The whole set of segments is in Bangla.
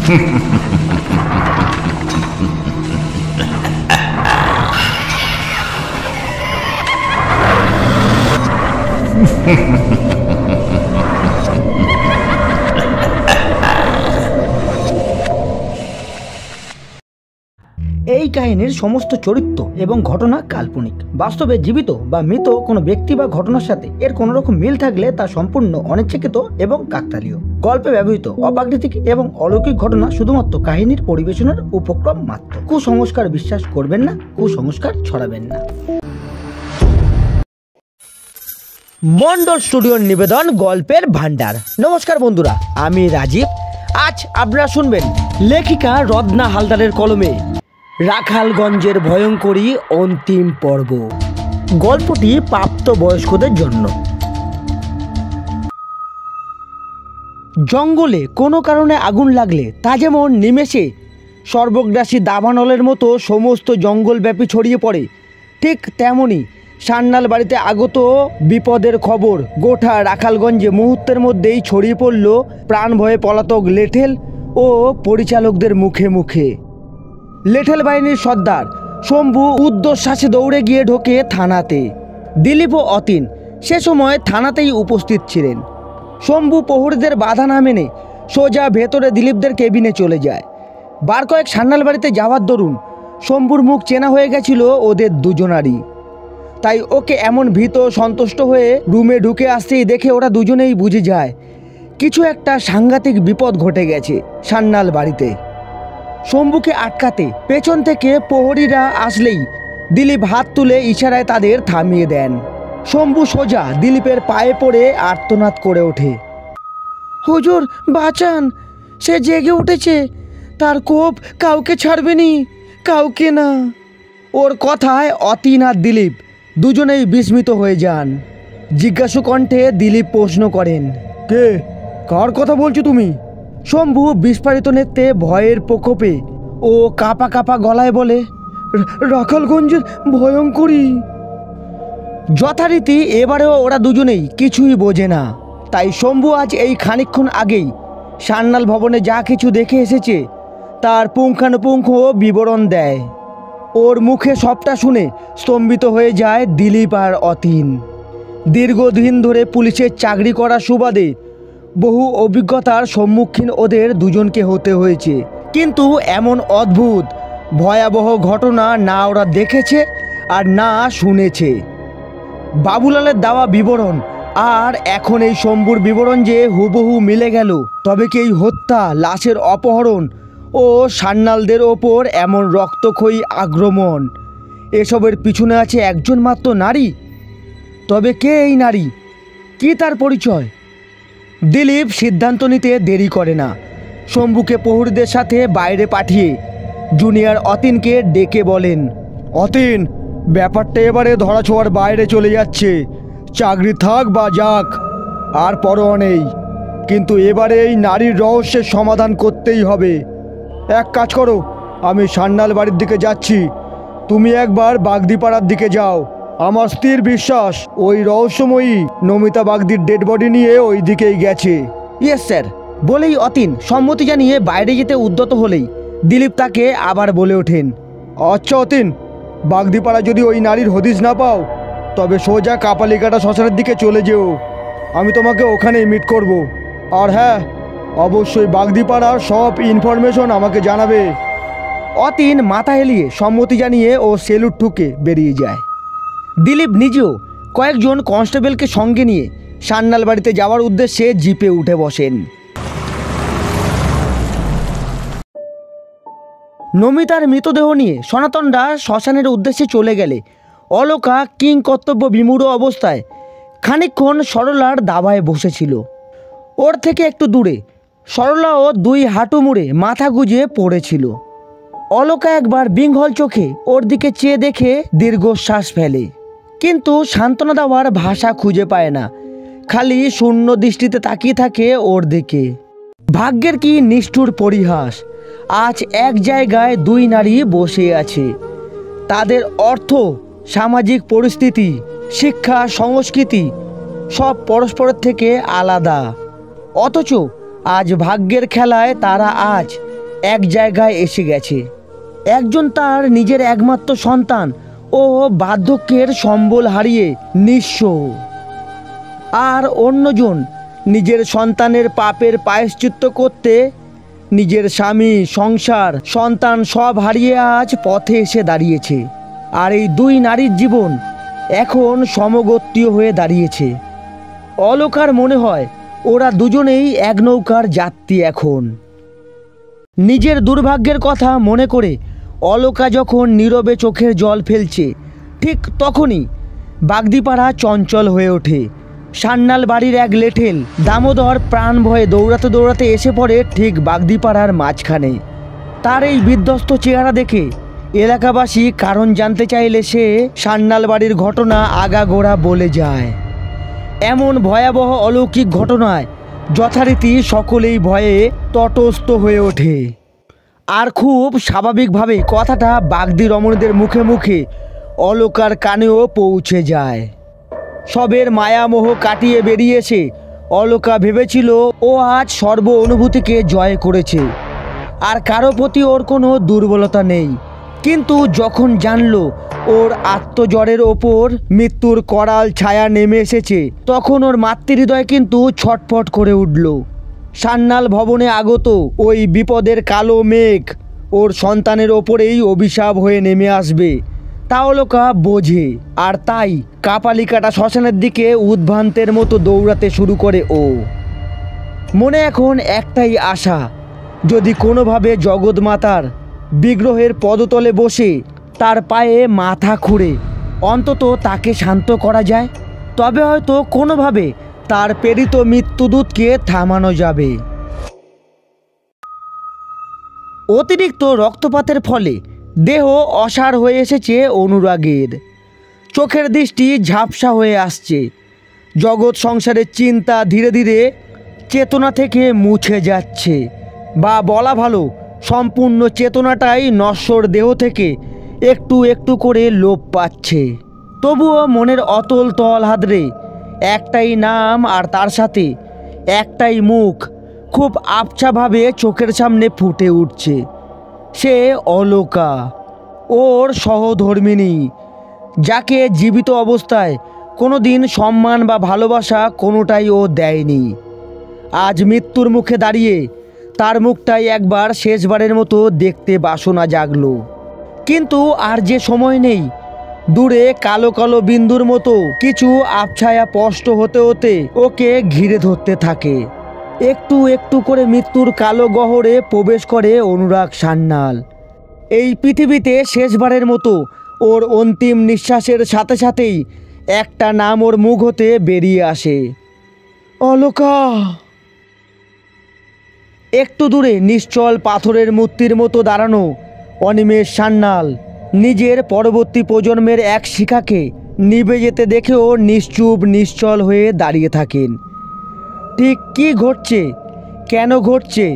এই কাহিনীর সমস্ত চরিত্র এবং ঘটনা কাল্পনিক। বাস্তবে জীবিত বা মৃত কোনো ব্যক্তি বা ঘটনার সাথে এর কোনো রকম মিল থাকলে তা সম্পূর্ণ অনিচ্ছাকৃত এবং কাকতালীয়। গল্পে ব্যবহৃত অপ্রাকৃতিক এবং অলৌকিক ঘটনা শুধুমাত্র কাহিনীর পরিবেশনার উপক্রম মাত্র। কুসংস্কার বিশ্বাস করবেন না, কুসংস্কার ছড়াবেন না। মন্ডল স্টুডিওর নিবেদন গল্পের ভান্ডার। নমস্কার বন্ধুরা, আমি রাজীব। আজ আপনারা শুনবেন লেখিকা রত্না হালদারের কলমে রাখালগঞ্জের ভয়ঙ্করী অন্তিম পর্ব। গল্পটি প্রাপ্তবয়স্কদের জন্য। জঙ্গলে কোনো কারণে আগুন লাগলে তা যেমন নিমেষে সর্বগ্রাসী দাবানলের মতো সমস্ত জঙ্গলব্যাপী ছড়িয়ে পড়ে, ঠিক তেমনই সান্যাল বাড়িতে আগত বিপদের খবর গোটা রাখালগঞ্জে মুহূর্তের মধ্যেই ছড়িয়ে পড়ল প্রাণ ভয়ে পলাতক লেঠেল ও পরিচালকদের মুখে মুখে। লেঠেল বাহিনীর সর্দার শম্ভু উদ্ধশ্বাসে দৌড়ে গিয়ে ঢোকে থানাতে। দিলীপ ও অতীন সে সময় থানাতেই উপস্থিত ছিলেন। শম্ভু প্রহরীদের বাধা না মেনে সোজা ভেতরে দিলীপদের কেবিনে চলে যায়। বার কয়েক সান্যাল বাড়িতে যাওয়ার দরুন শম্ভুর মুখ চেনা হয়ে গেছিল ওদের দুজনারই। তাই ওকে এমন ভীত সন্তুষ্ট হয়ে রুমে ঢুকে আসতেই দেখে ওরা দুজনেই বুঝে যায় কিছু একটা সাংঘাতিক বিপদ ঘটে গেছে সান্যাল বাড়িতে। শম্ভুকে আটকাতে পেছন থেকে প্রহরীরা আসলেই দিলীপ হাত তুলে ইশারায় তাদের থামিয়ে দেন। শম্ভু সোজা দিলীপের পায়ে পড়ে আর্তনাদ করে ওঠে, হুজুর বাঁচান, সে জেগে উঠেছে, তার কোপ কাউকে ছাড়বেনি, কাউকে না। ওর কথায় অতীন আর দিলীপ দুজনেই বিস্মিত হয়ে যান। জিজ্ঞাসু কণ্ঠে দিলীপ প্রশ্ন করেন, কে, কার কথা বলছো তুমি? শম্ভু বিস্ফারিত নেত্রে ভয়ের প্রকোপে ও কাঁপা কাঁপা গলায় বলে, রাখালগঞ্জের ভয়ঙ্করী। যথারীতি এবারেও ওরা দুজনেই কিছুই বোঝে না। তাই শম্ভু আজ এই খানিকক্ষণ আগেই সান্যাল ভবনে যা কিছু দেখে এসেছে তার পুঙ্খানুপুঙ্খ বিবরণ দেয়। ওর মুখে সবটা শুনে স্তম্ভিত হয়ে যায় দিলীপ আর অতীন। দীর্ঘদিন ধরে পুলিশের চাকরি করার সুবাদে বহু অভিজ্ঞতার সম্মুখীন ওদের দুজনকে হতে হয়েছে, কিন্তু এমন অদ্ভুত ভয়াবহ ঘটনা না ওরা দেখেছে আর না শুনেছে। বাবুলালের দেওয়া বিবরণ আর এখন এই শম্ভুর বিবরণ যে হুবহু মিলে গেল, তবে কি এই হত্যা, লাশের অপহরণ ও সান্যালদের ওপর এমন রক্তক্ষয়ী আক্রমণ, এসবের পিছনে আছে একজন মাত্র নারী? তবে কে এই নারী, কি তার পরিচয়? দিলীপ সিদ্ধান্ত নিতে দেরি করে না। শম্ভুকে প্রহরীদের সাথে বাইরে পাঠিয়ে জুনিয়র অতীনকে ডেকে বলেন, অতীন, ব্যাপারটা এবারে ধরাছোঁয়ার বাইরে চলে যাচ্ছে। চাকরি থাক বা যাক আর পরোয়া নেই, কিন্তু এবারে এই নারীর রহস্যের সমাধান করতেই হবে। এক কাজ করো, আমি সান্যাল বাড়ির দিকে যাচ্ছি, তুমি একবার বাগদিপাড়ার দিকে যাও। আমার স্থির বিশ্বাস ওই রহস্যময়ী নমিতা বাগদির ডেড বডি নিয়ে ওই দিকেই গেছে। ইয়েস স্যার বলেই অতীন সম্মতি জানিয়ে বাইরে যেতে উদ্যত হলেই দিলীপ তাকে আবার বলে ওঠেন, আচ্ছা অতীন, বাগদিপাড়া যদি ওই নারীর হদিস না পাও তবে সোজা কাপালিকাটা শ্মশানের দিকে চলে যেও, আমি তোমাকে ওখানেই মিট করব। আর হ্যাঁ, অবশ্যই বাগদিপাড়ার সব ইনফরমেশন আমাকে জানাবে। অতীন মাথা হেলিয়ে সম্মতি জানিয়ে ও সেলুট ঠুকে বেরিয়ে যায়। দিলীপ নিজেও কয়েকজন কনস্টেবলকে সঙ্গে নিয়ে সান্যাল বাড়িতে যাওয়ার উদ্দেশ্যে জিপে উঠে বসেন। নমিতার মৃতদেহ নিয়ে সনাতনরা শ্মশানের উদ্দেশ্যে চলে গেলে অলকা কিং কর্তব্য বিমূঢ় অবস্থায় খানিকক্ষণ সরলার দাবায় বসেছিল। ওর থেকে একটু দূরে সরলাও দুই হাঁটু মুড়ে মাথা গুঁজে পড়েছিল। অলকা একবার বিঙ্ঘল চোখে ওর দিকে চেয়ে দেখে দীর্ঘশ্বাস ফেলে, কিন্তু সান্ত্বনা দেওয়ার ভাষা খুঁজে পায় না, খালি শূন্য দৃষ্টিতে তাকিয়ে থাকে ওর দিকে। ভাগ্যের কি নিষ্ঠুর পরিহাস, আজ এক জায়গায় দুই নারী বসে আছে। তাদের অর্থ, সামাজিক পরিস্থিতি, শিক্ষা, সংস্কৃতি সব পরস্পরের থেকে আলাদা, অথচ আজ ভাগ্যের খেলায় তারা আজ এক জায়গায় এসে গেছে। একজন তার নিজের একমাত্র সন্তান ও বার্ধক্যের সম্বল হারিয়ে নিঃস্ব, আর অন্যজন নিজের সন্তানের পাপের প্রায়শ্চিত্ত করতে নিজের স্বামী, সংসার, সন্তান সব হারিয়ে আজ পথে এসে দাঁড়িয়েছে। আর এই দুই নারীর জীবন এখন সমগোত্রীয় হয়ে দাঁড়িয়েছে। অলকার মনে হয় ওরা দুজনেই এক নৌকার যাত্রী। এখন নিজের দুর্ভাগ্যের কথা মনে করে অলকা যখন নীরবে চোখের জল ফেলছে, ঠিক তখনই বাগদিপাড়া চঞ্চল হয়ে ওঠে। সান্যাল বাড়ির এক লেঠেল দামোদর প্রাণ ভয়ে দৌড়াতে দৌড়াতে এসে পড়ে ঠিক বাগদিপাড়ার মাঝখানে। তার এই বিধ্বস্ত চেহারা দেখে এলাকাবাসী কারণ জানতে চাইলে সে সান্যাল বাড়ির ঘটনা আগাগোড়া বলে যায়। এমন ভয়াবহ অলৌকিক ঘটনায় যথারীতি সকলেই ভয়ে তটস্থ হয়ে ওঠে। আর খুব স্বাভাবিকভাবেই কথাটা বাগদি রমণীদের মুখে মুখে অলকার কানেও পৌঁছে যায়। সবের মায়ামোহ কাটিয়ে বেরিয়ে এসে অলকা ভেবেছিল ও আজ সর্ব অনুভূতিকে জয় করেছে, আর কারো প্রতি ওর কোনো দুর্বলতা নেই। কিন্তু যখন জানলো ওর আত্মজ্বরের ওপর মৃত্যুর করাল ছায়া নেমে এসেছে, তখন ওর মাতৃহৃদয় কিন্তু ছটফট করে উঠল। সান্যাল ভবনে আগত ওই বিপদের কালো মেঘ ওর সন্তানের ওপরেই অভিশাপ হয়ে নেমে আসবে, তা অলকা বোঝে। আর তাই কাপালি কাটা শ্মশানের দিকে উদ্ভ্রান্তের মতো দৌড়াতে শুরু করে ও। মনে এখন একটাই আশা, যদি কোনোভাবে জগৎমাতার বিগ্রহের পদতলে বসে তার পায়ে মাথা খুঁড়ে অন্তত তাকে শান্ত করা যায়, তবে হয়তো কোনোভাবে তার প্রেরিত মৃত্যুদূতকে থামানো যাবে। অতিরিক্ত রক্তপাতের ফলে দেহ অসাড় হয়ে এসেছে অনুরাগের। চোখের দৃষ্টি ঝাপসা হয়ে আসছে। জগৎ সংসারের চিন্তা ধীরে ধীরে চেতনা থেকে মুছে যাচ্ছে, বা বলা ভালো সম্পূর্ণ চেতনাটাই নশ্বর দেহ থেকে একটু একটু করে লোপ পাচ্ছে। তবুও মনের অতল তল হাতড়ে একটাই নাম আর তার সাথে একটাই মুখ খুব আবছাভাবে চোখের সামনে ফুটে উঠছে। সে অলকা, ওর সহধর্মিণী, যাকে জীবিত অবস্থায় কোনো দিন সম্মান বা ভালোবাসা কোনোটাই ও দেয়নি। আজ মৃত্যুর মুখে দাঁড়িয়ে তার মুখটাই একবার শেষবারের মতো দেখতে বাসনা জাগলো। কিন্তু আর যে সময় নেই। দূরে কালো কালো বিন্দুর মতো কিছু আবছায়া স্পষ্ট হতে হতে ওকে ঘিরে ধরতে থাকে। একটু একটু করে মৃত্যুর কালো গহরে প্রবেশ করে অনুরাগ সান্যাল। এই পৃথিবীতে শেষবারের মতো ওর অন্তিম নিঃশ্বাসের সাথে সাথেই একটা নাম ওর মুখ হতে বেরিয়ে আসে, অলকা। একটু দূরে নিশ্চল পাথরের মূর্তির মতো দাঁড়ানো অনিমেষ সান্যাল নিজের পরবর্তী প্রজন্মের এক শিখাকে নিভে যেতে দেখেও নিশ্চুপ নিশ্চল হয়ে দাঁড়িয়ে থাকেন। ঠিক কী ঘটছে, কেন ঘটছে,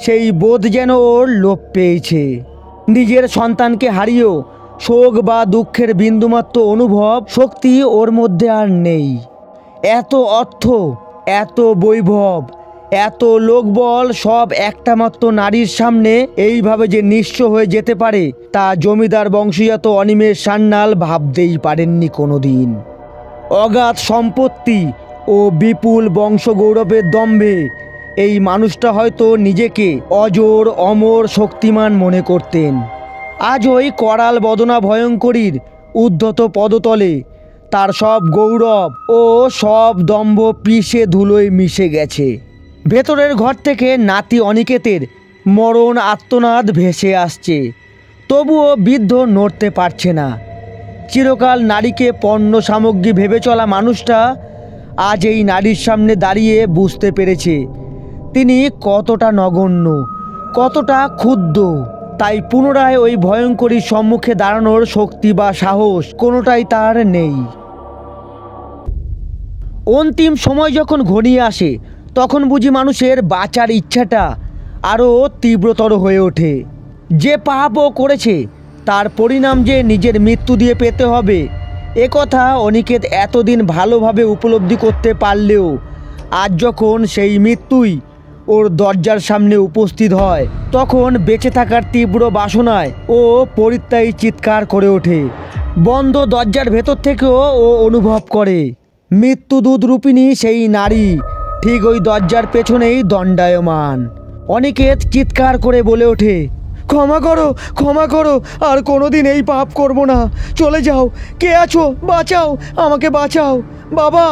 সেই বোধ যেন ওর লোপ পেয়েছে। নিজের সন্তানকে হারিয়েও শোক বা দুঃখের বিন্দুমাত্র অনুভব শক্তি ওর মধ্যে আর নেই। এত অর্থ, এত বৈভব, এত লোকবল সব একটা মাত্র নারীর সামনে এইভাবে যে নিঃস্ব হয়ে যেতে পারে, তা জমিদার বংশীজাত অনিমেষ সান্যাল ভাবতেই পারেননি কোনোদিন। অগাধ সম্পত্তি ও বিপুল বংশগৌরবের দম্ভে এই মানুষটা হয়তো নিজেকে অজর, অমর, শক্তিমান মনে করতেন। আজ ওই করাল বদনা ভয়ঙ্করীর উদ্ধত পদতলে তার সব গৌরব ও সব দম্ভ পিষে ধুলোয় মিশে গেছে। ভেতরের ঘর থেকে নাতি অনিকেতের মরণ আর্তনাদ ভেসে আসছে, তবুও বৃদ্ধ নড়তে পারছে না। চিরকাল নারীকে পণ্য সামগ্রী ভেবে চলা মানুষটা আজ এই নারীর সামনে দাঁড়িয়ে বুঝতে পেরেছে তিনি কতটা নগণ্য, কতটা ক্ষুদ্র। তাই পুনরায় ওই ভয়ঙ্করীর সম্মুখে দাঁড়ানোর শক্তি বা সাহস কোনোটাই তার নেই। অন্তিম সময় যখন ঘনিয়ে আসে, তখন বুঝি মানুষের বাঁচার ইচ্ছাটা আরও তীব্রতর হয়ে ওঠে। যে পাপও করেছে তার পরিণাম যে নিজের মৃত্যু দিয়ে পেতে হবে, একথা অনিকেত এতদিন ভালোভাবে উপলব্ধি করতে পারলেও আজ যখন সেই মৃত্যুই ওর দরজার সামনে উপস্থিত হয়, তখন বেঁচে থাকার তীব্র বাসনায় ও পরিত্যায়ী চিৎকার করে ওঠে। বন্ধ দরজার ভেতর থেকেও ও অনুভব করে মৃত্যুদূত রূপিণী সেই নারী ঠিক ওই দরজার পেছনেই দণ্ডায়মান। অনিকেত চিৎকার করে বলে ওঠে, ক্ষমা করো, ক্ষমা করো, আর কোনোদিন এই পাপ করব না। চলে যাও, কে আছো, বাঁচাও, আমাকে বাঁচাও। বাবা,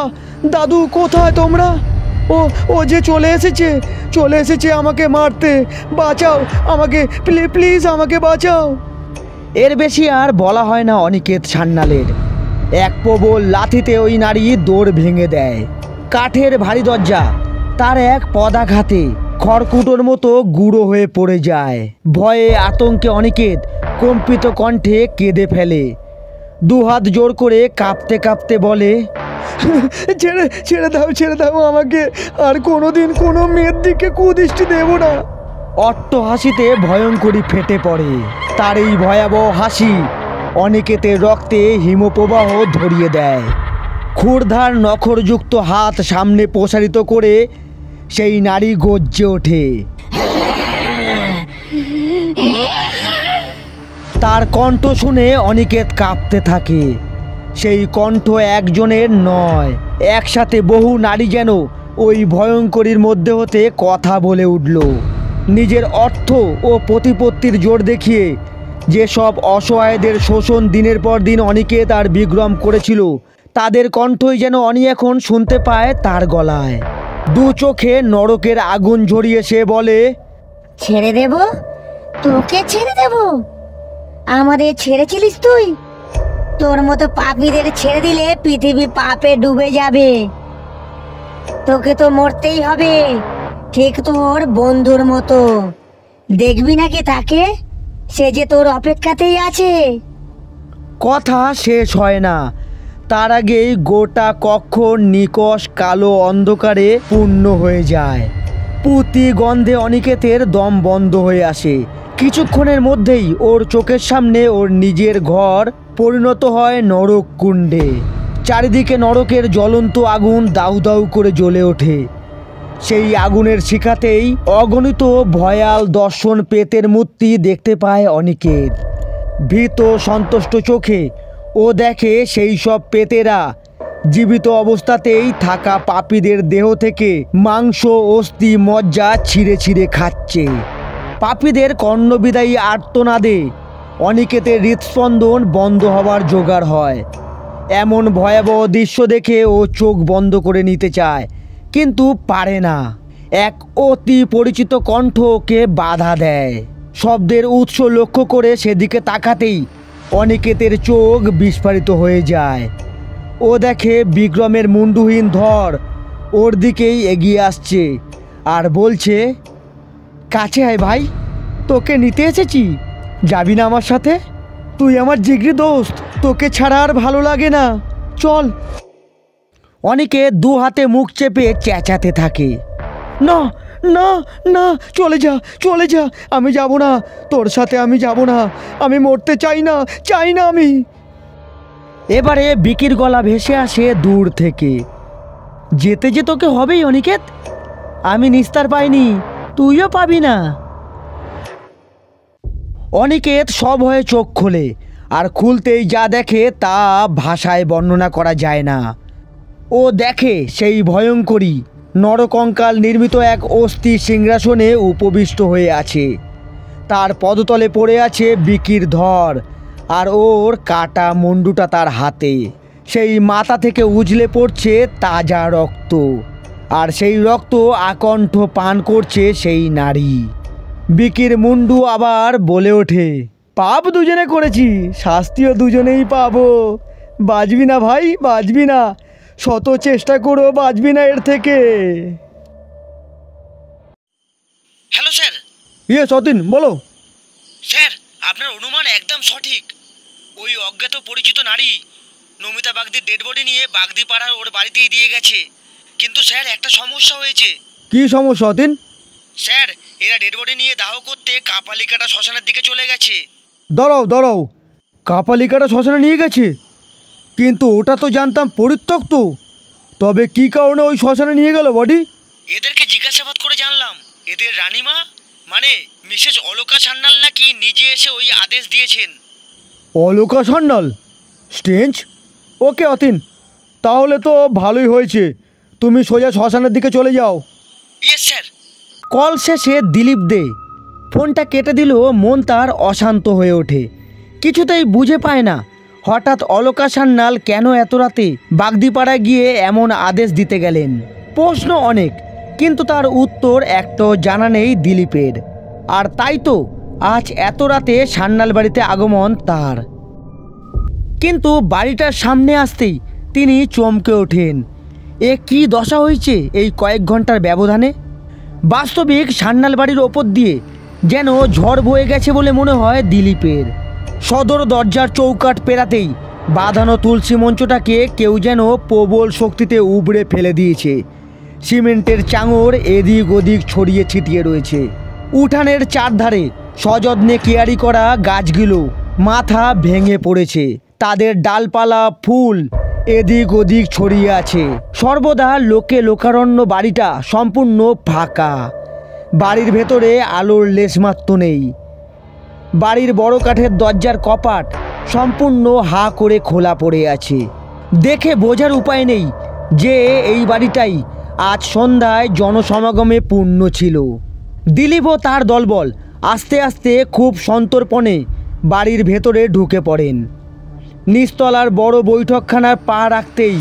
দাদু, কোথায় তোমরা? ও ও যে চলে এসেছে আমাকে মারতে। বাঁচাও আমাকে, প্লিজ আমাকে বাঁচাও। এর বেশি আর বলা হয় না অনিকেত সান্যালের। এক প্রবল লাথিতে ওই নারী দৌড় ভেঙে দেয়। কাঠের ভারী দরজা তার এক পদাঘাতে খড়কুটোর মতো গুঁড়ো হয়ে পড়ে যায়। ভয়ে আতঙ্কে অনিকেত কম্পিত কণ্ঠে কেঁদে ফেলে। দুহাত জোর করে কাঁপতে কাঁপতে বলে, ছেড়ে দাও আমাকে, আর কোনোদিন কোনো মেয়ের দিকে কুদৃষ্টি দেব না। অট্ট হাসিতে ভয়ঙ্করী ফেটে পড়ে। তার এই ভয়াবহ হাসি অনিকেতের রক্তে হিমপ্রবাহ ধরিয়ে দেয়। ক্ষুরধার নখরযুক্ত হাত সামনে প্রসারিত করে সেই নারী গর্জে ওঠে। তার কণ্ঠ শুনে অনিকেত কাঁপতে থাকে। সেই কণ্ঠ একজনের নয়, একসাথে বহু নারী যেন ওই ভয়ঙ্করীর মধ্যে হতে কথা বলে উঠল। নিজের অর্থ ও প্রতিপত্তির জোর দেখিয়ে যেসব অসহায়দের শোষণ দিনের পর দিন অনিকেত আর বিগ্রম করেছিল, তাদের কণ্ঠই যেন অনি এখন শুনতে পায় তার গলায়। দু চোখে নরকের আগুন ঝরিয়ে সে বলে, ছেড়ে দেব? তোকে ছেড়ে দেব? আমাদের ছেড়েছিলিস তুই? তোর মতো পাপীদের ছেড়ে দিলে পৃথিবী পাপে ডুবে যাবে। তোকে তো মরতেই হবে, ঠিক তোর বন্ধুর মতো। দেখবি নাকি তাকে? সে যে তোর অপেক্ষাতেই আছে। কথা শেষ হয় না, তার আগেই গোটা কক্ষ নিকষ কালো অন্ধকারে পূর্ণ হয়ে যায়। পুঁতি গন্ধে অনিকেতের দম বন্ধ হয়ে আসে। কিছুক্ষণের মধ্যেই ওর চোখের সামনে ওর নিজের ঘর পরিণত হয় নরক কুণ্ডে। চারিদিকে নরকের জ্বলন্ত আগুন দাউ দাউ করে জ্বলে ওঠে। সেই আগুনের শিখাতেই অগণিত ভয়াল দর্শন প্রেতের মূর্তি দেখতে পায় অনিকেত। ভীত সন্তুষ্ট চোখে ও দেখে সেই সব প্রেতেরা জীবিত অবস্থাতেই থাকা পাপীদের দেহ থেকে মাংস, অস্থি, মজ্জা ছিঁড়ে ছিঁড়ে খাচ্ছে। পাপীদের কর্ণবিদায়ী আর্তনাদে অনিকেতের হৃদস্পন্দন বন্ধ হবার জোগাড় হয়। এমন ভয়াবহ দৃশ্য দেখে ও চোখ বন্ধ করে নিতে চায়, কিন্তু পারে না। এক অতি পরিচিত কণ্ঠ ওকে বাধা দেয়। শব্দের উৎস লক্ষ্য করে সেদিকে তাকাতেই অনিকেতের চোখ বিস্ফারিত হয়ে যায়। ও দেখে বিক্রমের মুন্ডুহীন ধর ওর দিকেই এগিয়ে আসছে আর বলছে, কাছে আয় ভাই, তোকে নিতে এসেছি। যাবি না আমার সাথে? তুই আমার জিগরি দোস্ত, তোকে ছাড়া আর ভালো লাগে না, চল। অনিকেত দু হাতে মুখ চেপে চেঁচাতে থাকে, না না না, চলে যা, আমি যাব না, তোর সাথে আমি যাব না, আমি মরতে চাই না আমি। এবারে বিকির গলা ভেসে আসে দূর থেকে, যেতে যে তোকে হবেই অনিকেত, আমি নিস্তার পাইনি, তুইও পাবি না। অনিকেত সব হয়ে চোখ খোলে, আর খুলতেই যা দেখে তা ভাষায় বর্ণনা করা যায় না। ও দেখে সেই ভয়ঙ্করী নরকঙ্কাল নির্মিত এক অস্থি সিংহাসনে উপবিষ্ট হয়ে আছে। তার পদতলে পড়ে আছে বিকির ধর, আর ওর কাটা মুন্ডুটা তার হাতে। সেই মাথা থেকে উজলে পড়ছে তাজা রক্ত, আর সেই রক্ত আকণ্ঠ পান করছে সেই নারী। বিকির মুন্ডু আবার বলে ওঠে, পাপ দুজনে করেছি, শাস্তিও দুজনেই পাবো। বাঁচবি না ভাই, বাঁচবি না, শত চেষ্টা করো বাঁচবি না এর থেকে। Hello sir. সতীন, বলো। স্যার, আপনার অনুমান একদম সঠিক। ওই অজ্ঞাত পরিচিত নারী নমিতা বাগদির ডেড বডি নিয়ে বাগদি পাড়ার ওর বাড়িতেই দিয়ে গেছে। কিন্তু স্যার, একটা সমস্যা হয়েছে। কি সমস্যা সতীন? স্যার, এরা ডেড বডি নিয়ে দাহ করতে কাপালিকাটা শ্মশানের দিকে চলে গেছে। দাঁড়াও, কাপালিকাটা শ্মশানে নিয়ে গেছে? কিন্তু ওটা তো জানতাম পরিত্যক্ত। তবে কি কারণে ওই শ্মশানে নিয়ে গেল বডি? এদেরকে জিজ্ঞাসাবাদ করে জানলাম এদের রানীমা মানে মিসেস অলকা সান্যাল নাকি নিজে এসে ওই আদেশ দিয়েছেন। অলকা সান্যাল? স্ট্রেঞ্জ। ওকে অতীন, তাহলে তো ভালোই হয়েছে, তুমি সোজা শ্মশানের দিকে চলে যাও। Yes sir. কল শেষে দিলীপ দে ফোনটা কেটে দিলেও মন তার অশান্ত হয়ে ওঠে। কিছুতেই বুঝে পায় না হঠাৎ অলকা সান্যাল কেন এত রাতে বাগদিপাড়ায় গিয়ে এমন আদেশ দিতে গেলেন। প্রশ্ন অনেক, কিন্তু তার উত্তর একটাও জানা নেই দিলীপের। আর তাই তো আজ এত রাতে সান্যাল বাড়িতে আগমন তার। কিন্তু বাড়িটার সামনে আসতেই তিনি চমকে ওঠেন। এ কি দশা হয়েছে এই কয়েক ঘন্টার ব্যবধানে! বাস্তবিক সান্যাল বাড়ির ওপর দিয়ে যেন ঝড় বয়ে গেছে বলে মনে হয় দিলীপের। সদর দরজার চৌকাঠ পেরাতেই বাঁধানো তুলসী মঞ্চটাকে কেউ যেন প্রবল শক্তিতে উবড়ে ফেলে দিয়েছে। সিমেন্টের চাঙড় এদিক ওদিক ছড়িয়ে ছিটিয়ে রয়েছে। উঠানের চারধারে সযত্নে কেয়ারি করা গাছগুলো মাথা ভেঙে পড়েছে, তাদের ডালপালা ফুল এদিক ওদিক ছড়িয়ে আছে। সর্বদা লোকে লোকারণ্য বাড়িটা সম্পূর্ণ ফাঁকা। বাড়ির ভেতরে আলোর লেশমাত্র নেই। বাড়ির বড় কাঠের দরজার কপাট সম্পূর্ণ হা করে খোলা পড়ে আছে। দেখে বোঝার উপায় নেই যে এই বাড়িটাই আজ সন্ধ্যায় জনসমাগমে পূর্ণ ছিল। দিলীপ ও তার দলবল আস্তে আস্তে খুব সন্তর্পণে বাড়ির ভেতরে ঢুকে পড়েন। নিচতলার বড় বৈঠকখানার পা রাখতেই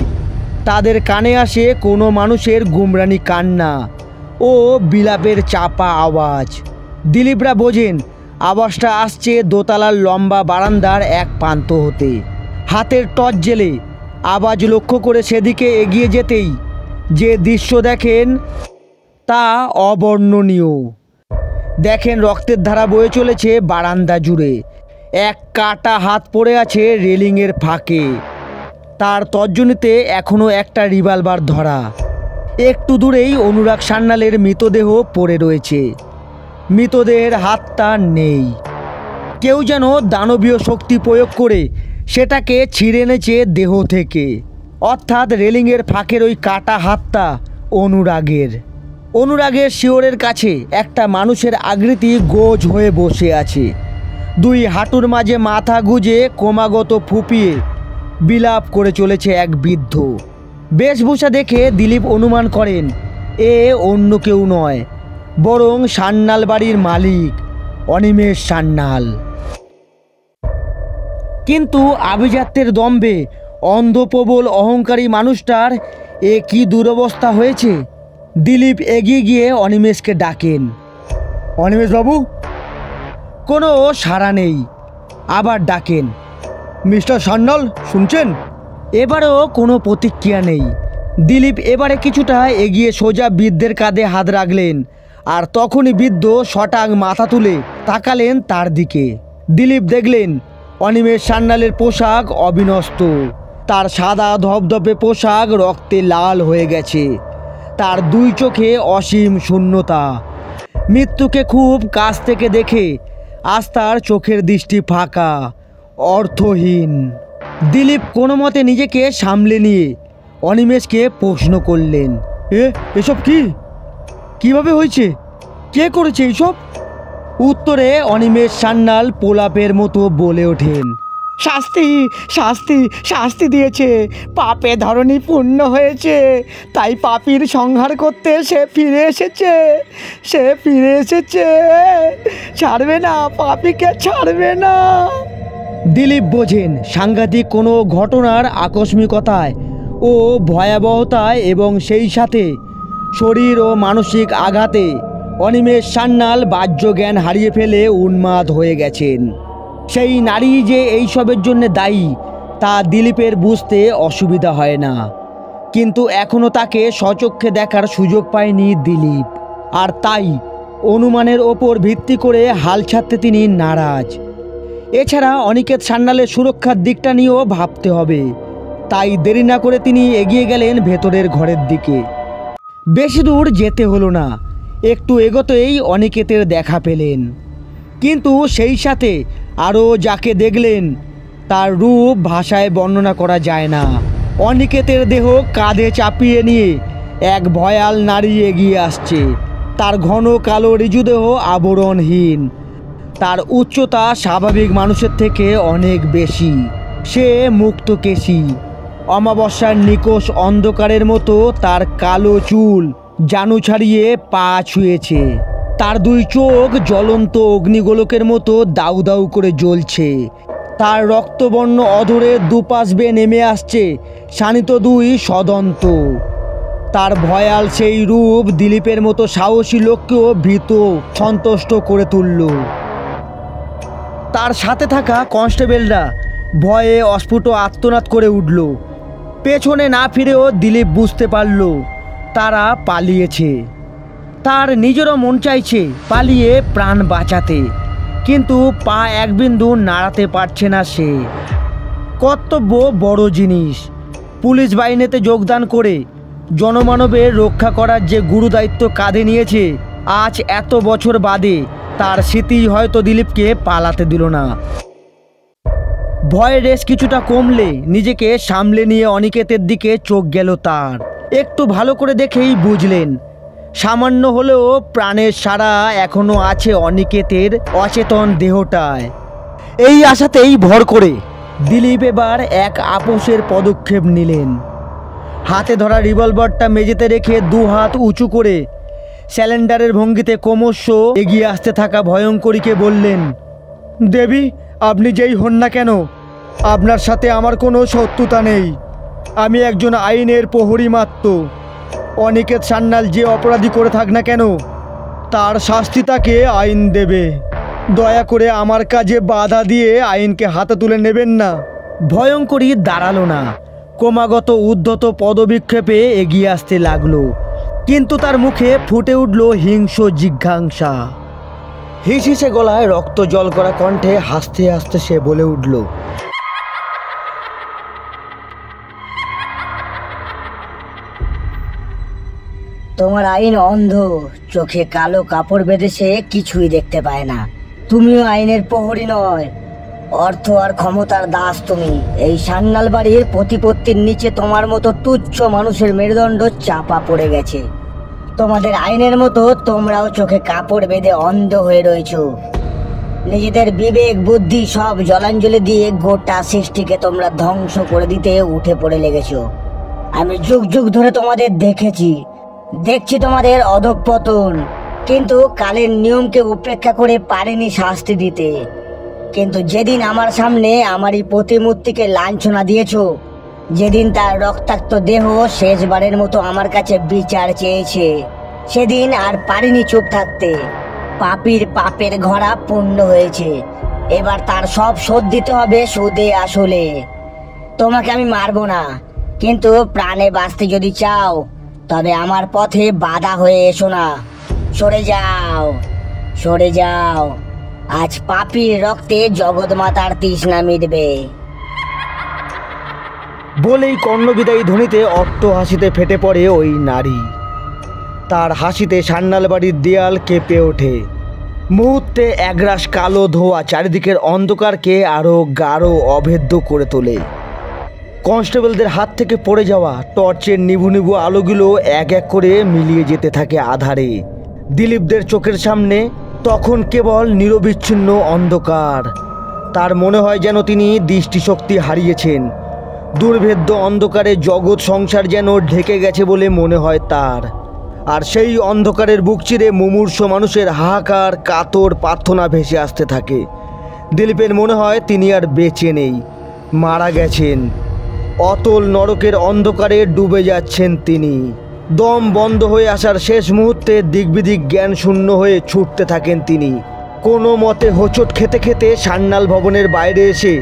তাদের কানে আসে কোনো মানুষের গুমরানি কান্না ও বিলাপের চাপা আওয়াজ। দিলীপরা বোঝেন আওয়াজটা আসছে দোতলার লম্বা বারান্দার এক প্রান্ত হতে। হাতের টর্চ জেলে আওয়াজ লক্ষ্য করে সেদিকে এগিয়ে যেতেই যে দৃশ্য দেখেন তা অবর্ণনীয়। দেখেন রক্তের ধারা বয়ে চলেছে বারান্দা জুড়ে। এক কাটা হাত পড়ে আছে রেলিংয়ের ফাঁকে, তার তর্জনীতে এখনও একটা রিভলভার ধরা। একটু দূরেই অনুরাগ সান্যালের মৃতদেহ পড়ে রয়েছে। মৃতদেহের হাতটা নেই। কেউ যেন দানবীয় শক্তি প্রয়োগ করে সেটাকে ছিঁড়ে এনেছে দেহ থেকে। অর্থাৎ রেলিংয়ের ফাঁকের ওই কাটা হাতটা অনুরাগের। অনুরাগের শিওরের কাছে একটা মানুষের আকৃতি গোজ হয়ে বসে আছে। দুই হাঁটুর মাঝে মাথা গুজে ক্রমাগত ফুপিয়ে বিলাপ করে চলেছে এক বৃদ্ধ। বেশভূষা দেখে দিলীপ অনুমান করেন এ অন্য কেউ নয়, বরং সান্যাল বাড়ির মালিক অনিমেষ সান্যাল। কিন্তু আভিজাত্যের দম্ভে অন্ধপ্রবল অহংকারী মানুষটার এ কি দুরবস্থা হয়েছে! দিলীপ এগিয়ে গিয়ে অনিমেষকে ডাকেন, অনিমেষবাবু। কোনো সাড়া নেই। আবার ডাকেন, মিস্টার সান্যাল শুনছেন? এবারেও কোনো প্রতিক্রিয়া নেই। দিলীপ এবারে কিছুটা এগিয়ে সোজা বৃদ্ধের কাঁধে হাত রাখলেন, আর তখনই বৃদ্ধ সটাং মাথা তুলে তাকালেন তার দিকে। দিলীপ দেখলেন অনিমেষ সান্যালের পোশাক অবিনষ্ট। তার সাদা ধপধপে পোশাক রক্তে লাল হয়ে গেছে। তার দুই চোখে অসীম শূন্যতা। মৃত্যুকে খুব কাছ থেকে দেখে আজ তার চোখের দৃষ্টি ফাঁকা, অর্থহীন। দিলীপ কোনো মতে নিজেকে সামলে নিয়ে অনিমেষকে প্রশ্ন করলেন, এসব কি? কিভাবে হয়েছে? কে করেছে এইসব? উত্তরে অনিমেষ সান্যাল পোলাপের মতো বলে ওঠেন, শাস্তি শাস্তি শাস্তি দিয়েছে। পাপে ধরনী পূর্ণ হয়েছে, তাই পাপীর সংহার করতে সে ফিরে এসেছে। সে ফিরে এসেছে, ছাড়বে না, পাপীকে ছাড়বে না। দিলীপ বোঝেন সাংঘাতিক কোনো ঘটনার আকস্মিকতায় ও ভয়াবহতায় এবং সেই সাথে শরীর ও মানসিক আঘাতে অনিমেষ সান্যাল বাহ্য জ্ঞান হারিয়ে ফেলে উন্মাদ হয়ে গেছেন। সেই নারী যে এইসবের জন্য দায়ী তা দিলীপের বুঝতে অসুবিধা হয় না, কিন্তু এখনও তাকে স্বচক্ষে দেখার সুযোগ পায়নি দিলীপ। আর তাই অনুমানের ওপর ভিত্তি করে হাল ছাড়তে তিনি নারাজ। এছাড়া অনিকেত সান্যালের সুরক্ষার দিকটা নিয়েও ভাবতে হবে। তাই দেরি না করে তিনি এগিয়ে গেলেন ভেতরের ঘরের দিকে। বেশি দূর যেতে হলো না, একটু এগোতেই অনিকেতের দেখা পেলেন। কিন্তু সেই সাথে আরও যাকে দেখলেন তার রূপ ভাষায় বর্ণনা করা যায় না। অনিকেতের দেহ কাঁধে চাপিয়ে নিয়ে এক ভয়াল নারী এগিয়ে আসছে। তার ঘন কালো ঋজুদেহ আবরণহীন। তার উচ্চতা স্বাভাবিক মানুষের থেকে অনেক বেশি। সে মুক্তকেশী। অমাবস্যার নিকোষ অন্ধকারের মতো তার কালো চুল জানু ছাড়িয়ে পা ছুঁয়েছে। তার দুই চোখ জ্বলন্ত অগ্নিগোলকের মতো দাউ দাউ করে জ্বলছে। তার রক্তবর্ণ অধরে দুপাশ বেয়ে নেমে আসছে শানিত দুই সদন্ত। তার ভয়াল সেই রূপ দিলীপের মতো সাহসী লোককেও ভীত সন্তুষ্ট করে তুলল। তার সাথে থাকা কনস্টেবলরা ভয়ে অস্ফুট আর্তনাদ করে উঠল। পেছনে না ফিরেও দিলীপ বুঝতে পারল তারা পালিয়েছে। তার নিজেরও মন চাইছে পালিয়ে প্রাণ বাঁচাতে, কিন্তু পা এক বিন্দু নাড়াতে পারছে না সে। কর্তব্য বড় জিনিস। পুলিশ বাহিনীতে যোগদান করে জনমানবের রক্ষা করার যে গুরুদায়িত্ব কাঁধে নিয়েছে, আজ এত বছর বাদে তার স্মৃতি হয়তো দিলীপকে পালাতে দিল না। ভয়ের রেশ কিছুটা কমলে নিজেকে সামলে নিয়ে অনিকেতের দিকে চোখ গেল তার। একটু ভালো করে দেখেই বুঝলেন সামান্য হলেও প্রাণের সাড়া এখনো আছে অনিকেতের অচেতন দেহটায়। এই আশাতেই ভর করে দিলীপ এবার এক আপোষের পদক্ষেপ নিলেন। হাতে ধরা রিভলভারটা মেঝেতে রেখে দু হাত উঁচু করে স্যালেন্ডারের ভঙ্গিতে ক্রমশ এগিয়ে আসতে থাকা ভয়ঙ্করীকে বললেন, দেবী, আপনি যেই হন না কেন, আপনার সাথে আমার কোনো শত্রুতা নেই। আমি একজন আইনের প্রহরী মাত্র। অনিকেত সান্যাল যে অপরাধী করে থাক না কেন, তার শাস্তি তাকে আইন দেবে। দয়া করে আমার কাজে বাধা দিয়ে আইনকে হাতে তুলে নেবেন না। ভয়ঙ্করী দাঁড়ালো না, ক্রমাগত উদ্ধত পদবিক্ষেপে এগিয়ে আসতে লাগলো, কিন্তু তার মুখে ফুটে উঠল হিংস্র জিজ্ঞাসা। হিসহিসে গলায় রক্ত জল করা কণ্ঠে হাসতে হাসতে সে বলে উঠল, তোমার আইন অন্ধ, চোখে কালো কাপড় বেঁধে সে কিছুই দেখতে পায় না। তুমিও আইনের প্রহরী নয়, অর্থ আর ক্ষমতার দাস তুমি। এই সান্যাল বাড়ির প্রতিপত্তির নিচে তোমার মতো তুচ্ছ মানুষের মেরুদণ্ড চাপা পড়ে গেছে। তোমাদের আইনের মতো তোমরাও চোখে কাপড় বেঁধে অন্ধ হয়ে রয়েছো। নিজেদের বিবেক বুদ্ধি সব জলাঞ্জলি দিয়ে গোটা সৃষ্টিকে তোমরা ধ্বংস করে দিতে উঠে পড়ে লেগেছো। আমি যুগ যুগ ধরে তোমাদের দেখছি তোমাদের অধঃপতন, কিন্তু কালের নিয়মকে উপেক্ষা করে পারেনি শাস্তি দিতে। কিন্তু যেদিন আমার সামনে আমারই প্রতিমূর্তিকে লাঞ্ছনা দিয়েছো, যেদিন তার রক্তাক্ত দেহ শেষবারের মতো আমার কাছে বিচার চেয়েছে, সেদিন আর পারিনি চুপ থাকতে। পাপীর পাপের ঘোড়া পূর্ণ হয়েছে, এবার তার সব শোধ দিতে হবে সুদে আসলে। তোমাকে আমি মারবো না, কিন্তু প্রাণে বাঁচতে যদি চাও তবে আমার পথে বাধা হয়ে এসো না। সরে যাও, সরে যাও। আজ পাপীর রক্তে জগৎমাতার তৃষ্ণা মিটবে। বলেই কর্ণবিদায়ী ধ্বনিতে অট্ট হাসিতে ফেটে পড়ে ওই নারী। তার হাসিতে সান্যাল বাড়ির দেয়াল কেঁপে ওঠে। মুহূর্তে একরাশ কালো ধোঁয়া চারিদিকের অন্ধকারকে আরও গাঢ় অভেদ্য করে তোলে। কনস্টেবলদের হাত থেকে পড়ে যাওয়া টর্চের নিভু নিভু আলোগুলো এক এক করে মিলিয়ে যেতে থাকে আধারে। দিলীপদের চোখের সামনে তখন কেবল নিরবিচ্ছিন্ন অন্ধকার। তার মনে হয় যেন তিনি দৃষ্টিশক্তি হারিয়েছেন। দুর্ভেদ্য অন্ধকারে জগৎ সংসার যেন ঢেকে গেছে বলে মনে হয় তার। আর সেই অন্ধকারের বুক চিরে মুমূর্ষ মানুষের হাহাকার কাতর প্রার্থনা ভেসে আসতে থাকে। দিলীপের মনে হয় তিনি আর বেঁচে নেই, মারা গেছেন। অতল নরকের অন্ধকারে ডুবে যাচ্ছেন তিনি। দম বন্ধ হয়ে আসার শেষ মুহূর্তে দিকবিদিক জ্ঞান শূন্য হয়ে ছুটতে থাকেন তিনি। কোনো মতে হোঁচট খেতে খেতে সান্যাল ভবনের বাইরে এসে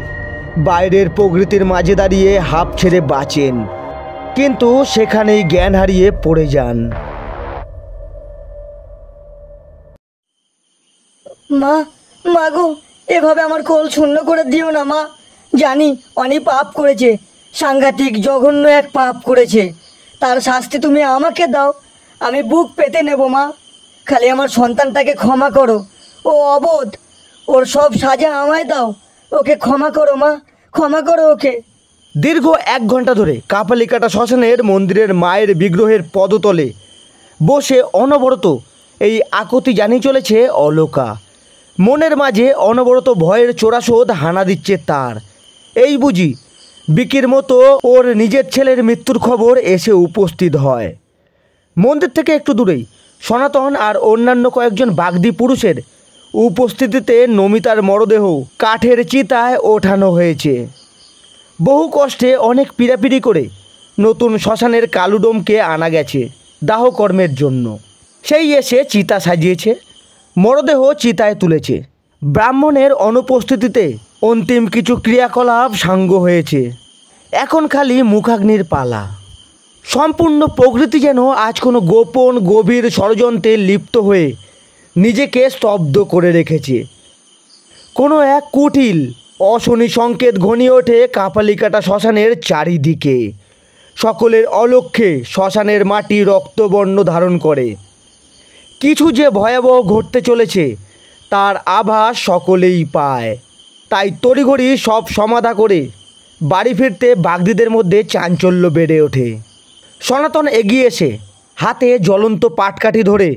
বাইরের প্রকৃতির মাঝে দাঁড়িয়ে হাঁপ ছেড়ে বাঁচেন, কিন্তু সেখানেই জ্ঞান হারিয়ে পড়ে যান। মা, মাগো, এভাবে আমার কোল শূন্য করে দিও না মা। জানি অনেক পাপ করেছে, সাংঘাতিক জঘন্য এক পাপ করেছে। তার শাস্তি তুমি আমাকে দাও, আমি বুক পেতে নেব মা। খালি আমার সন্তানটাকে ক্ষমা করো। ও অবোধ, ওর সব সাজা আমায় দাও। ওকে ক্ষমা করো মা, ক্ষমা করো ওকে। দীর্ঘ 1 ঘন্টা ধরে কাপালিকাটা শ্মশানের মন্দিরের মায়ের বিগ্রহের পদতলে বসে অনবরত এই আকুতি জানিয়ে চলেছে অলোকা। মনের মাঝে অনবরত ভয়ের চোরাশোধ হানা দিচ্ছে তার। এই বুঝি বিকির মতো ওর নিজের ছেলের মৃত্যুর খবর এসে উপস্থিত হয়। মন্দির থেকে একটু দূরেই সনাতন আর অন্যান্য কয়েকজন বাগদি পুরুষের উপস্থিতিতে নমিতার মরদেহ কাঠের চিতায় ওঠানো হয়েছে। বহু কষ্টে অনেক পীড়াপিড়ি করে নতুন শ্মশানের কালুডোমকে আনা গেছে দাহকর্মের জন্য। সেই এসে চিতা সাজিয়েছে, মরদেহ চিতায় তুলেছে। ব্রাহ্মণের অনুপস্থিতিতে অন্তিম কিছু ক্রিয়াকলাপ সাঙ্গ হয়েছে। এখন খালি মুখাগ্নির পালা। সম্পূর্ণ প্রকৃতি যেন আজ কোনো গোপন গভীর ষড়যন্ত্রে লিপ্ত হয়ে নিজেকে স্তব্ধ করে রেখেছে। কোনো এক কুটিল অশনি সংকেত ঘনিয়ে ওঠে কাপালিকাটা শ্মশানের চারিদিকে। সকলের অলক্ষ্যে শ্মশানের মাটি রক্তবর্ণ ধারণ করে। কিছু যে ভয়াবহ ঘটতে চলেছে তার আভাস সকলেই পায়। তাই তড়িঘড়ি সব সমাধা করে বাড়ি ফিরতে বাগদিদের মধ্যে চাঞ্চল্য বেড়ে ওঠে। সনাতন এগিয়ে এসে হাতে জ্বলন্ত পাটকাঠি ধরে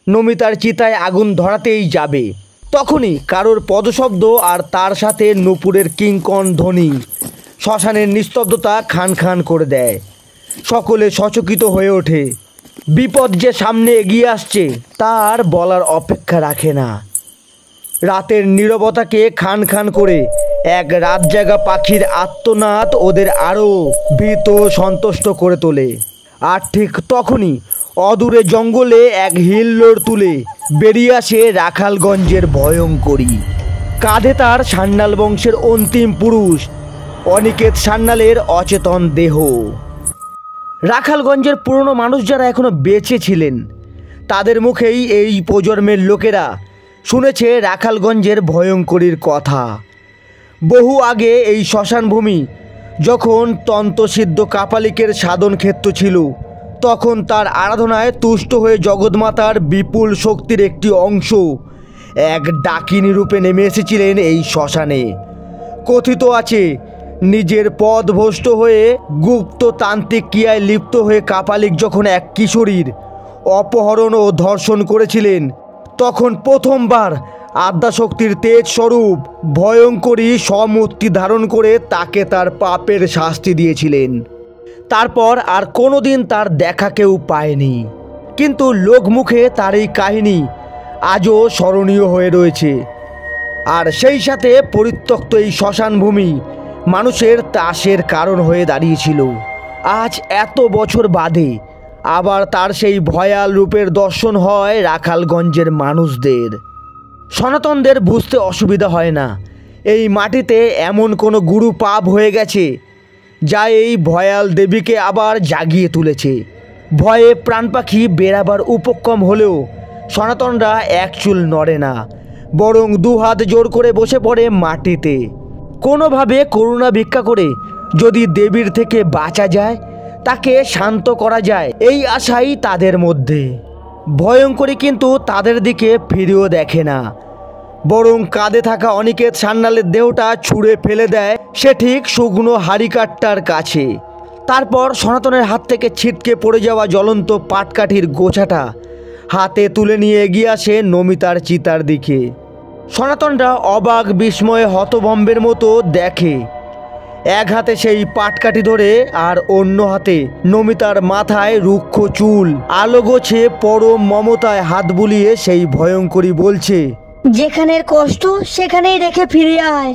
নমিতার চিতায় আগুন ধরাতেই যাবে, তখনই কারোর পদশব্দ আর তার সাথে নূপুরের কিংকণ ধ্বনি শ্মশানের নিস্তব্ধতা খান খান করে দেয়। সকলে সচকিত হয়ে ওঠে। বিপদ যে সামনে এগিয়ে আসছে তার বলার অপেক্ষা রাখে না। রাতের নীরবতাকে খান খান করে এক রাত জাগা পাখির আর্তনাদ ওদের আরও ভীত সন্তুষ্ট করে তোলে। আর ঠিক তখনই অদূরে জঙ্গলে এক হিল্লোড় তুলে বেরিয়ে আসে রাখালগঞ্জের ভয়ঙ্করী। কাঁধে তার সান্যাল বংশের অন্তিম পুরুষ অনিকেত সান্যালের অচেতন দেহ। রাখালগঞ্জের পুরনো মানুষ যারা এখনো বেঁচে ছিলেন তাদের মুখেই এই প্রজন্মের লোকেরা শুনেছে রাখালগঞ্জের ভয়ঙ্করীর কথা। বহু আগে এই শ্মশানভূমি যখন তন্ত্রসিদ্ধ কাপালিকের সাধন ক্ষেত্র ছিল, তখন তার আরাধনায় তুষ্ট হয়ে জগৎমাতার বিপুল শক্তির একটি অংশ এক ডাকিনী রূপে নেমে এসেছিলেন এই শ্মশানে। কথিত আছে নিজের পদ ভ্রষ্ট হয়ে গুপ্ত তান্ত্রিক ক্রিয়ায় লিপ্ত হয়ে কাপালিক যখন এক কিশোরীর অপহরণ ও ধর্ষণ করেছিলেন, তখন প্রথমবার আদ্যাশক্তির তেজ স্বরূপ ভয়ঙ্করী সমূর্তি ধারণ করে তাকে তার পাপের শাস্তি দিয়েছিলেন। তারপর আর কোনোদিন তার দেখা কেউ পায়নি। কিন্তু লোকমুখে তার এই কাহিনী আজও স্মরণীয় হয়ে রয়েছে। আর সেই সাথে পরিত্যক্ত এই শ্মশানভূমি মানুষের ত্রাসের কারণ হয়ে দাঁড়িয়েছিল। আজ এত বছর বাদে আবার তার সেই ভয়াল রূপের দর্শন হয় রাখালগঞ্জের মানুষদের। সনাতনদের বুঝতে অসুবিধা হয় না এই মাটিতে এমন কোনো গুরু পাপ হয়ে গেছে যা এই ভয়াল দেবীকে আবার জাগিয়ে তুলেছে। ভয়ে প্রাণ পাখি বেরাবার উপক্রম হলেও সনাতনরা এক চুল নড়ে না, বরং দুহাত জোর করে বসে পড়ে মাটিতে। কোনোভাবে করুণা ভিক্ষা করে যদি দেবীর থেকে বাঁচা যায়, তাকে শান্ত করা যায়, এই আশাই তাদের মধ্যে। ভয়ঙ্করী কিন্তু তাদের দিকে ফিরেও দেখে না, বরং কাঁধে থাকা অনিকেত সান্যালের দেহটা ছুঁড়ে ফেলে দেয় সে ঠিক শুকনো হাড়িকাঠটার কাছে। তারপর সনাতনের হাত থেকে ছিটকে পড়ে যাওয়া জ্বলন্ত পাটকাঠির গোছাটা হাতে তুলে নিয়ে এগিয়ে আসে নমিতার চিতার দিকে। সনাতনরা অবাক বিস্ময়ে হতভম্বের মতো দেখে। এক হাতে সেই পাটকাঠি ধরে আর অন্য হাতে নমিতার মাথায় রুক্ষ চুল আলো গোছে পরম মমতায় হাত বুলিয়ে সেই ভয়ঙ্করী বলছে, যেখানের কষ্ট সেখানেই রেখে ফিরে আয়,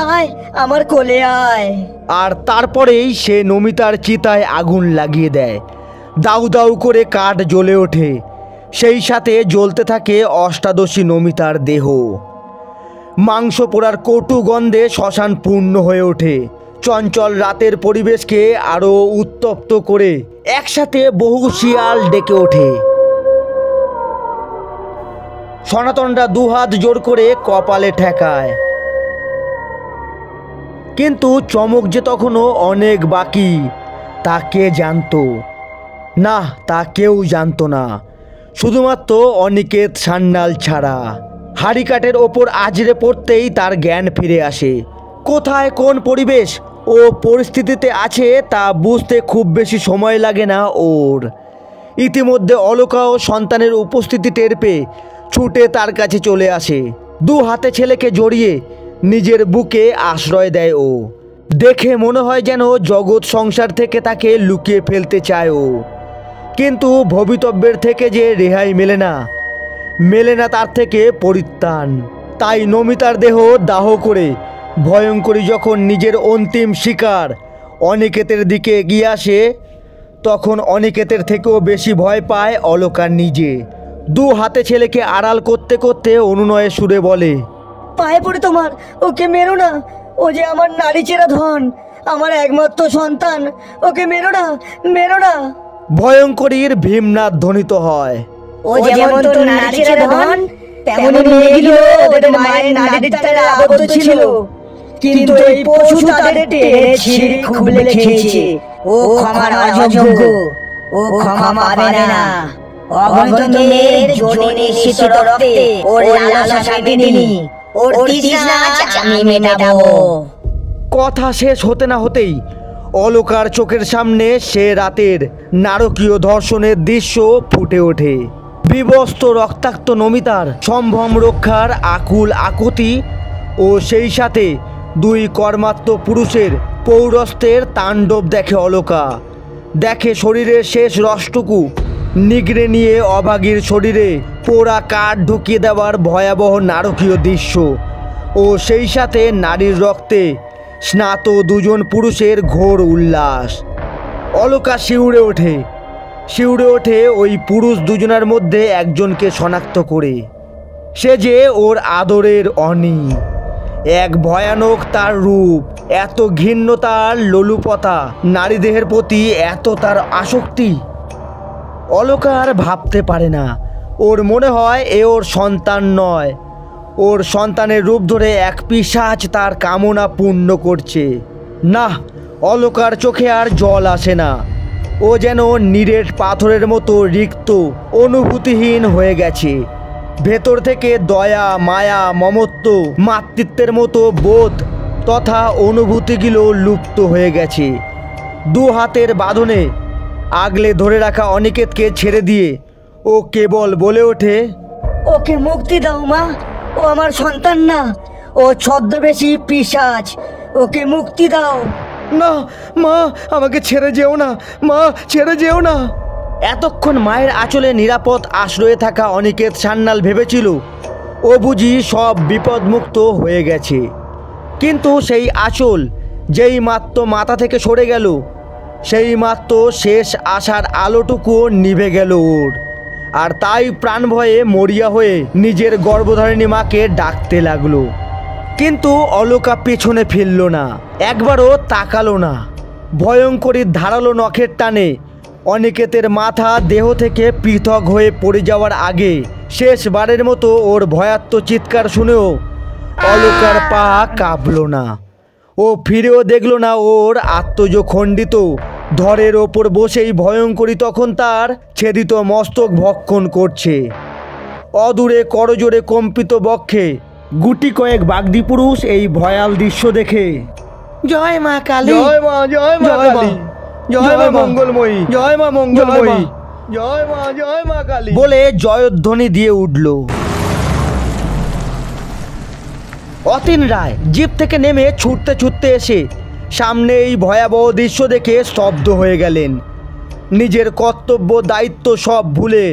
আয় আমার কোলে আয়। আর তারপরেই সে নমিতার চিতায় আগুন লাগিয়ে দেয়। দাউ দাউ করে কাঠ জ্বলে ওঠে, সেই সাথে জ্বলতে থাকে অষ্টাদশী নমিতার দেহ। মাংস পোড়ার কটু গন্ধে শ্মশান পূর্ণ হয়ে ওঠে। চঞ্চল রাতের পরিবেশকে আরও উত্তপ্ত করে একসাথে বহু শিয়াল ডেকে ওঠে। সনাতনরা দুহাত জোর করে কপালে ঠেকায়, কিন্তু চমক যে তখনও অনেক বাকি তা কে জানতো না, তা কেউ জানতো না, শুধুমাত্র অনিকেত সান্যাল ছাড়া। হাড়িকাঠের ওপর আজরে পড়তেই তার জ্ঞান ফিরে আসে। কোথায় কোন পরিবেশ ও পরিস্থিতিতে আছে তা বুঝতে খুব বেশি সময় লাগে না ওর। ইতিমধ্যে অলকাও সন্তানের উপস্থিতি টের পেয়ে ছুটে তার কাছে চলে আসে। দু হাতে ছেলেকে জড়িয়ে নিজের বুকে আশ্রয় দেয় ও। দেখে মনে হয় যেন জগৎ সংসার থেকে তাকে লুকিয়ে ফেলতে চায় ও, কিন্তু ভবিতব্যের থেকে যে রেহাই মেলে না তার থেকে পরিত্রাণ। তাই নমিতার দেহ দাহ করে ভয়ঙ্করী যখন নিজের অন্তিম শিকার অনিকেতের দিকে এগিয়ে আসে, তখন অনিকেতের থেকেও বেশি ভয় পায় অলকা নিজে। দু হাতে ছেলেকে আড়াল করতে করতে অনুনয়ে সুরে বলে, পায়ে পড়ে তোমার, ওকে মেরো না। ও যে আমার নারী চেরা ধন, আমার একমাত্র সন্তান। ওকে মেরো না, মেরো না। ভয়ঙ্করীর ভীমনাদ ধ্বনিত হয়। ও যেমন তোর নারী চেরা ধন, তেমনি মেয়েগুলো ওদের মায়ের নারীর তারে আবদ্ধ ছিল, কিন্তু এই পশু তাদের টেনে ছিঁড়ে খুবলে খেয়েছে। ও ক্ষমার অযোগ্য, ও ক্ষমা পাবে না। অবৈধ মেয়ের জনি শীত রক্তে ওর লালসা মেটেনি, ওর তৃষ্ণা আমি মেটাবো। কথা শেষ হতে না হতেই অলকার চোখের সামনে সে রাতের নারকীয় ধর্ষণের দৃশ্য ফুটে ওঠে। বিবস্ত্র রক্তাক্ত নমিতার সম্ভ্রম রক্ষার আকুল আকুতি ও সেই সাথে দুই কর্মাত্ম পুরুষের পৌরস্ত্যের তাণ্ডব দেখে অলকা। দেখে শরীরের শেষ রসটুকু নিগড়ে নিয়ে অভাগীর শরীরে পোড়া কাঠ ঢুকিয়ে দেওয়ার ভয়াবহ নারকীয় দৃশ্য ও সেই সাথে নারীর রক্তে স্নাত দুজন পুরুষের ঘোর উল্লাস। অলকা শিউরে ওঠে ওই পুরুষ দুজনের মধ্যে একজনকে শনাক্ত করে। সে যে ওর আদরের অনি। এক ভয়ানক তার রূপ, এত ঘৃণ্য তার লোলুপতা, নারী দেহের প্রতি এত তার আসক্তি। অলকা আর ভাবতে পারে না। ওর মনে হয় এ ওর সন্তান নয়, ওর সন্তানের রূপ ধরে এক পিশাচ তার কামনা পূর্ণ করছে। না, অলকার চোখে আর জল আসে না। ও যেন নিরেট পাথরের মতো রিক্ত, অনুভূতিহীন হয়ে গেছে। ভেতর থেকে দয়া, মায়া, মমত্ব, মাতৃত্বের মতো বোধ তথা অনুভূতিগুলো লুপ্ত হয়ে গেছে। দু হাতের বাঁধনে আগলে ধরে রাখা অনিকেতকে ছেড়ে দিয়ে ও কেবল বলে ওঠে, ওকে মুক্তি দাও মা, ও আমার সন্তান না, ও ছদ্মবেশী পিশাচ। ওকে মুক্তি দাও। না মা, আমাকে ছেড়ে যেও না মা, ছেড়ে যেও না। এতক্ষণ মায়ের আঁচলে নিরাপদ আশ্রয়ে থাকা অনিকেত সান্যাল ভেবেছিল ও বুঝি সব বিপদমুক্ত হয়ে গেছে। কিন্তু সেই আঁচল যেই মাত্র মাথা থেকে সরে গেল, সেই মাত্র শেষ আশার আলোটুকুও নিভে গেল ওর। আর তাই প্রাণ ভয়ে মরিয়া হয়ে নিজের গর্ভধারিণী মাকে ডাকতে লাগলো। কিন্তু অলকা পেছনে ফিরল না, একবারও তাকালো না। ভয়ঙ্করী ধারালো নখের টানে অনিকেতের মাথা দেহ থেকে পৃথক হয়ে পড়ে যাওয়ার আগে শেষবারের মতো ওর ভয়ার্ত চিৎকার শুনেও অলকার পা কাঁপল না। ও ফিরেও দেখল না ওর আত্মজ খণ্ডিত ধরের ওপর বসেই ভয়ঙ্করী তখন তার ছেদিত মস্তক ভক্ষণ করছে। অদূরে করজোরে কম্পিত বক্ষে গুটি কয়েক বাগদি পুরুষ এই ভয়াল দৃশ্য দেখে জয় মা কালী, জয় মা, জয় মা কালী, জয় মা মঙ্গলময়ী, জয় মা মঙ্গলময়ী, জয় মা কালী বলে জয়ধ্বনি দিয়ে উঠল। অতীন রায় জিপ থেকে নেমে ছুটতে এসে সামনে এই ভয়াবহ দৃশ্য দেখে স্তব্ধ হয়ে গেলেন। নিজের কর্তব্য দায়িত্ব সব ভুলে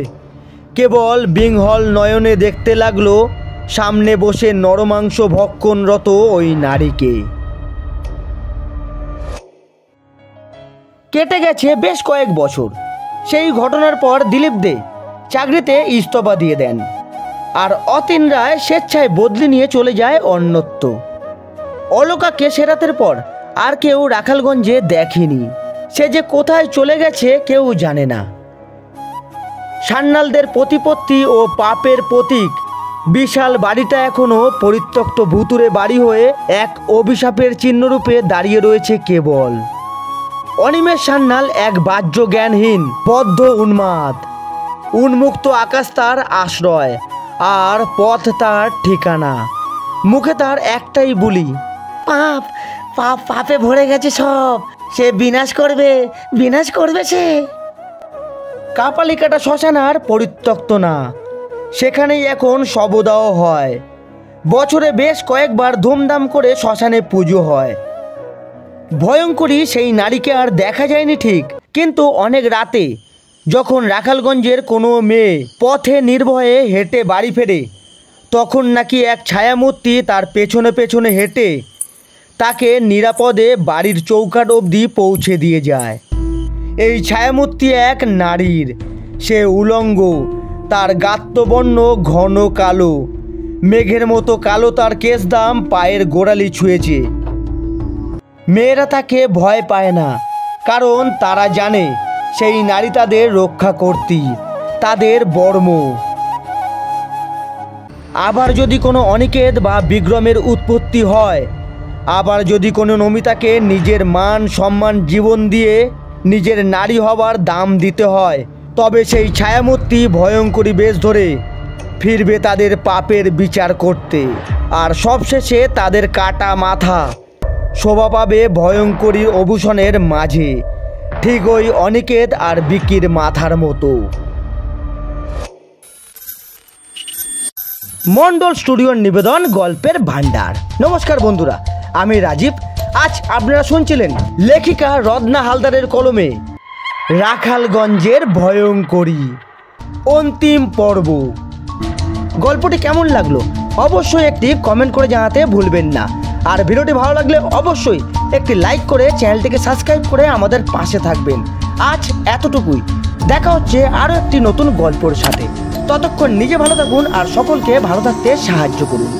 কেবল বিহ্বল নয়নে দেখতে লাগলো সামনে বসে নরমাংস ভক্ষণরত ওই নারীকে। কেটে গেছে বেশ কয়েক বছর। সেই ঘটনার পর দিলীপ দে চাকরিতে ইস্তফা দিয়ে দেন, আর অতীন রায় স্বেচ্ছায় বদলি নিয়ে চলে যায় অন্যত্র। অলকাকে সে রাতের পর আর কেউ রাখালগঞ্জে দেখেনি। সে যে কোথায় চলে গেছে কেউ জানে না। সান্যালদের প্রতিপত্তি ও পাপের প্রতীক বিশাল বাড়িটা এখনো পরিত্যক্ত ভুতুরে বাড়ি হয়ে এক অভিশাপের চিহ্নরূপে দাঁড়িয়ে রয়েছে কেবল। অনিমেষ সান্যাল এক বাহ্য জ্ঞানহীন বদ্ধ উন্মাদ। উন্মুক্ত আকাশ তার আশ্রয়, আর পথ তার ঠিকানা। মুখে তার একটাই বুলি, পাপ পাপ পাপে ভরে গেছে সব, সে বিনাশ করবে সে। কাপালিকাটা শ্মশান আর পরিত্যক্ত না, সেখানেই এখন শবদাহ হয়। বছরে বেশ কয়েকবার ধুমধাম করে শ্মশানে পুজো হয়। ভয়ঙ্করী সেই নারীকে আর দেখা যায়নি ঠিক, কিন্তু অনেক রাতে যখন রাখালগঞ্জের কোনো মেয়ে পথে নির্ভয়ে হেঁটে বাড়ি ফেরে, তখন নাকি এক ছায়ামূর্তি তার পেছনে পেছনে হেঁটে তাকে নিরাপদে বাড়ির চৌকাঠ অবধি পৌঁছে দিয়ে যায়। এই ছায়ামূর্তি এক নারীর, সে উলঙ্গ, তার গাত্রবর্ণ ঘন কালো, মেঘের মতো কালো তার কেশদাম পায়ের গোড়ালি ছুঁয়েছে। মেয়েরা তাকে ভয় পায় না, কারণ তারা জানে সেই নারী তাদের রক্ষা করতি, তাদের বর্ম। আবার যদি কোনো অনিকেত বা বিক্রমের উৎপত্তি হয়, আবার যদি কোনো নমিতাকে নিজের মান সম্মান জীবন দিয়ে নিজের নারী হবার দাম দিতে হয়, তবে সেই ছায়ামূর্তি ভয়ঙ্করী বেশ ধরে ফিরবে তাদের পাপের বিচার করতে। আর সবশেষে তাদের কাটা মাথা শোভা পাবে ভয়ঙ্করী অভূষণের মাঝে, ঠিক ওই অনিকেত আর বিকির মাথার মতো। মন্ডল স্টুডিওর নিবেদন গল্পের ভান্ডার। নমস্কার বন্ধুরা, আমি রাজীব। আজ আপনারা শুনছিলেন লেখিকা রত্না হালদারের কলমে রাখালগঞ্জের ভয়ঙ্করী অন্তিম পর্ব। গল্পটি কেমন লাগলো অবশ্যই একটি কমেন্ট করে জানাতে ভুলবেন না। আর ভিডিওটি ভালো লাগলে অবশ্যই একটি লাইক করে চ্যানেলটিকে সাবস্ক্রাইব করে আমাদের পাশে থাকবেন। আজ এতটুকুই, দেখা হচ্ছে আরও একটি নতুন গল্পের সাথে। ততক্ষণ নিজে ভালো থাকুন আর সকলকে ভালো থাকতে সাহায্য করুন।